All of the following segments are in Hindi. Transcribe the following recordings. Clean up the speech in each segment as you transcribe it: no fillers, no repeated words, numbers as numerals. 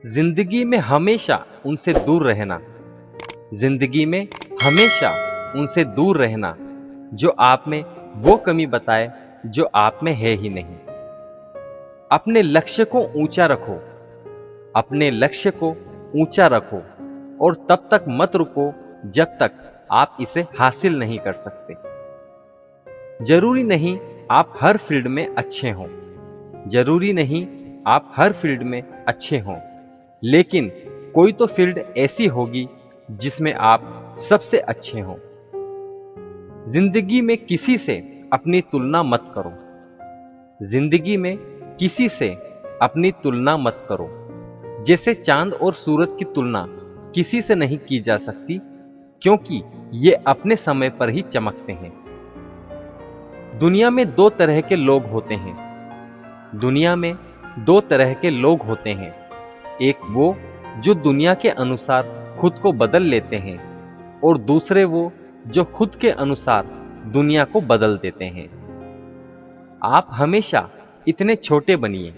जिंदगी में हमेशा उनसे दूर रहना, जिंदगी में हमेशा उनसे दूर रहना जो आप में वो कमी बताए जो आप में है ही नहीं। अपने लक्ष्य को ऊंचा रखो, अपने लक्ष्य को ऊंचा रखो और तब तक मत रुको जब तक आप इसे हासिल नहीं कर सकते। जरूरी नहीं आप हर फील्ड में अच्छे हों, जरूरी नहीं आप हर फील्ड में अच्छे हों, लेकिन कोई तो फील्ड ऐसी होगी जिसमें आप सबसे अच्छे हों। जिंदगी में किसी से अपनी तुलना मत करो, जिंदगी में किसी से अपनी तुलना मत करो। जैसे चांद और सूरज की तुलना किसी से नहीं की जा सकती, क्योंकि ये अपने समय पर ही चमकते हैं। दुनिया में दो तरह के लोग होते हैं, दुनिया में दो तरह के लोग होते हैं। एक वो जो दुनिया के अनुसार खुद को बदल लेते हैं और दूसरे वो जो खुद के अनुसार दुनिया को बदल देते हैं। आप हमेशा इतने छोटे बनिए,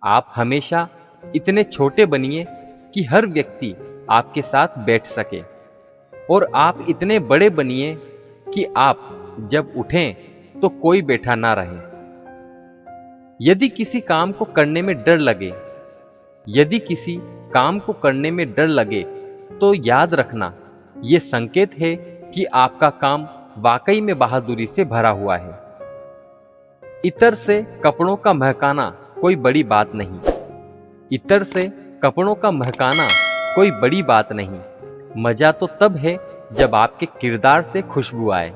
आप हमेशा इतने छोटे बनिए कि हर व्यक्ति आपके साथ बैठ सके, और आप इतने बड़े बनिए कि आप जब उठें तो कोई बैठा ना रहे। यदि किसी काम को करने में डर लगे, यदि किसी काम को करने में डर लगे तो याद रखना यह संकेत है कि आपका काम वाकई में बहादुरी से भरा हुआ है। इत्र से कपड़ों का महकाना कोई बड़ी बात नहीं, इत्र से कपड़ों का महकाना कोई बड़ी बात नहीं। मजा तो तब है जब आपके किरदार से खुशबू आए।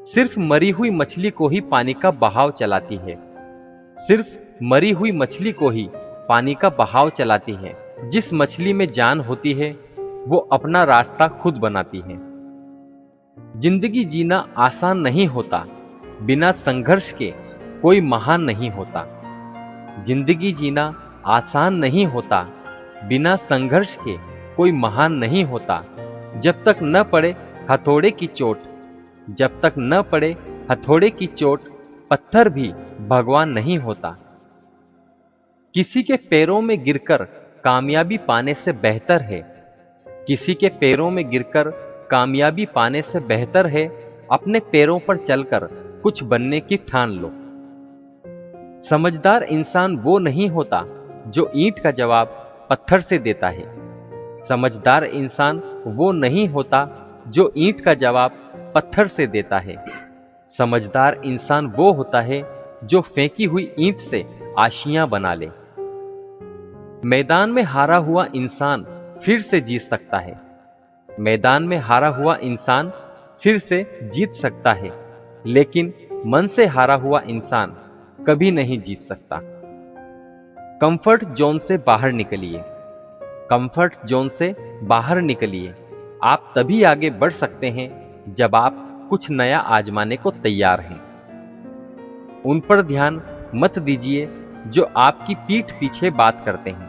सिर्फ मरी हुई मछली को ही पानी का बहाव चलाती है, सिर्फ मरी हुई मछली को ही पानी का बहाव चलाती है। जिस मछली में जान होती है वो अपना रास्ता खुद बनाती है। जिंदगी जीना आसान नहीं होता, बिना संघर्ष के कोई महान नहीं होता। जिंदगी जीना आसान नहीं होता, बिना संघर्ष के कोई महान नहीं होता। जब तक न पड़े हथौड़े की चोट, जब तक न पड़े हथौड़े की चोट, पत्थर भी भगवान नहीं होता। किसी के पैरों में गिरकर कामयाबी पाने से बेहतर है, किसी के पैरों में गिरकर कामयाबी पाने से बेहतर है अपने पैरों पर चलकर कुछ बनने की ठान लो। समझदार इंसान वो नहीं होता जो ईंट का जवाब पत्थर से देता है, समझदार इंसान वो नहीं होता जो ईंट का जवाब पत्थर से देता है। समझदार इंसान वो होता है जो फेंकी हुई ईंट से आशियां बना ले। मैदान में हारा हुआ इंसान फिर से जीत सकता है, मैदान में हारा हुआ इंसान फिर से जीत सकता है, लेकिन मन से हारा हुआ इंसान कभी नहीं जीत सकता। कंफर्ट जोन से बाहर निकलिए, कंफर्ट जोन से बाहर निकलिए। आप तभी आगे बढ़ सकते हैं जब आप कुछ नया आजमाने को तैयार हैं। उन पर ध्यान मत दीजिए जो आपकी पीठ पीछे बात करते हैं,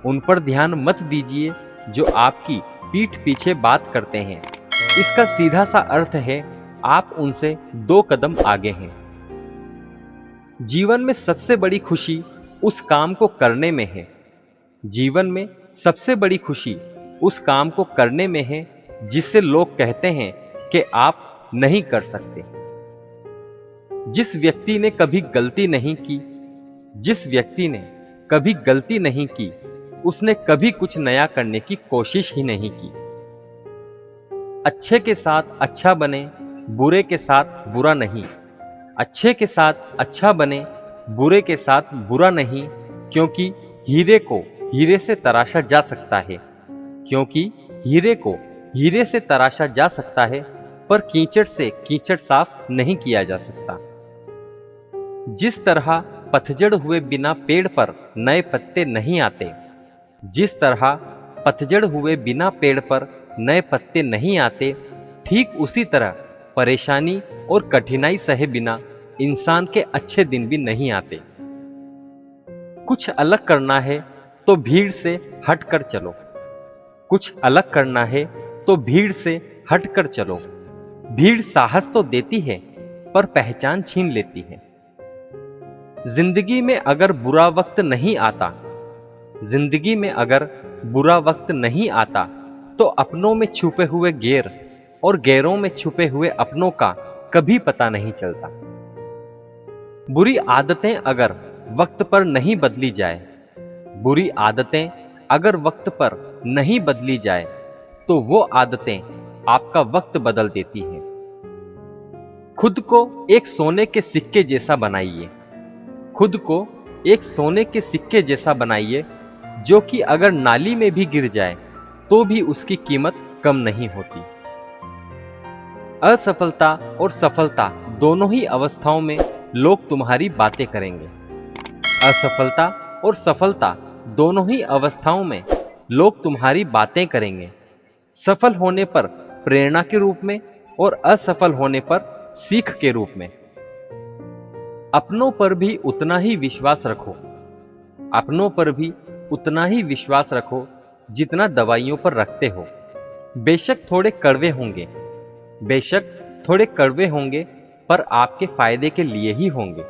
उन पर ध्यान मत दीजिए जो आपकी पीठ पीछे बात करते हैं। इसका सीधा सा अर्थ है आप उनसे 2 कदम आगे हैं। जीवन में सबसे बड़ी खुशी उस काम को करने में है, जीवन में सबसे बड़ी खुशी उस काम को करने में है जिससे लोग कहते हैं कि आप नहीं कर सकते। जिस व्यक्ति ने कभी गलती नहीं की, जिस व्यक्ति ने कभी गलती नहीं की, उसने कभी कुछ नया करने की कोशिश ही नहीं की। अच्छे के साथ अच्छा बने, बुरे के साथ बुरा नहीं। अच्छे के साथ अच्छा बने, बुरे के साथ बुरा नहीं, क्योंकि हीरे को हीरे से तराशा जा सकता है, क्योंकि हीरे को हीरे से तराशा जा सकता है, पर कीचड़ से कीचड़ साफ नहीं किया जा सकता। जिस तरह पतझड़ हुए बिना पेड़ पर नए पत्ते नहीं आते, जिस तरह पतझड़ हुए बिना पेड़ पर नए पत्ते नहीं आते, ठीक उसी तरह परेशानी और कठिनाई सहे बिना इंसान के अच्छे दिन भी नहीं आते। कुछ अलग करना है तो भीड़ से हटकर चलो, कुछ अलग करना है तो भीड़ से हटकर चलो। भीड़ साहस तो देती है पर पहचान छीन लेती है। जिंदगी में अगर बुरा वक्त नहीं आता, जिंदगी में अगर बुरा वक्त नहीं आता तो अपनों में छुपे हुए गैर और गैरों में छुपे हुए अपनों का कभी पता नहीं चलता। बुरी आदतें अगर वक्त पर नहीं बदली जाए, बुरी आदतें अगर वक्त पर नहीं बदली जाए तो वो आदतें आपका वक्त बदल देती हैं। खुद को एक सोने के सिक्के जैसा बनाइए, खुद को एक सोने के सिक्के जैसा बनाइए जो कि अगर नाली में भी गिर जाए तो भी उसकी कीमत कम नहीं होती। असफलता और सफलता दोनों ही अवस्थाओं में लोग तुम्हारी बातें करेंगे। असफलता और सफलता दोनों ही अवस्थाओं में लोग तुम्हारी बातें करेंगे। सफल होने पर प्रेरणा के रूप में और असफल होने पर सीख के रूप में। अपनों पर भी उतना ही विश्वास रखो, अपनों पर भी उतना ही विश्वास रखो जितना दवाइयों पर रखते हो। बेशक थोड़े कड़वे होंगे, बेशक थोड़े कड़वे होंगे, पर आपके फायदे के लिए ही होंगे।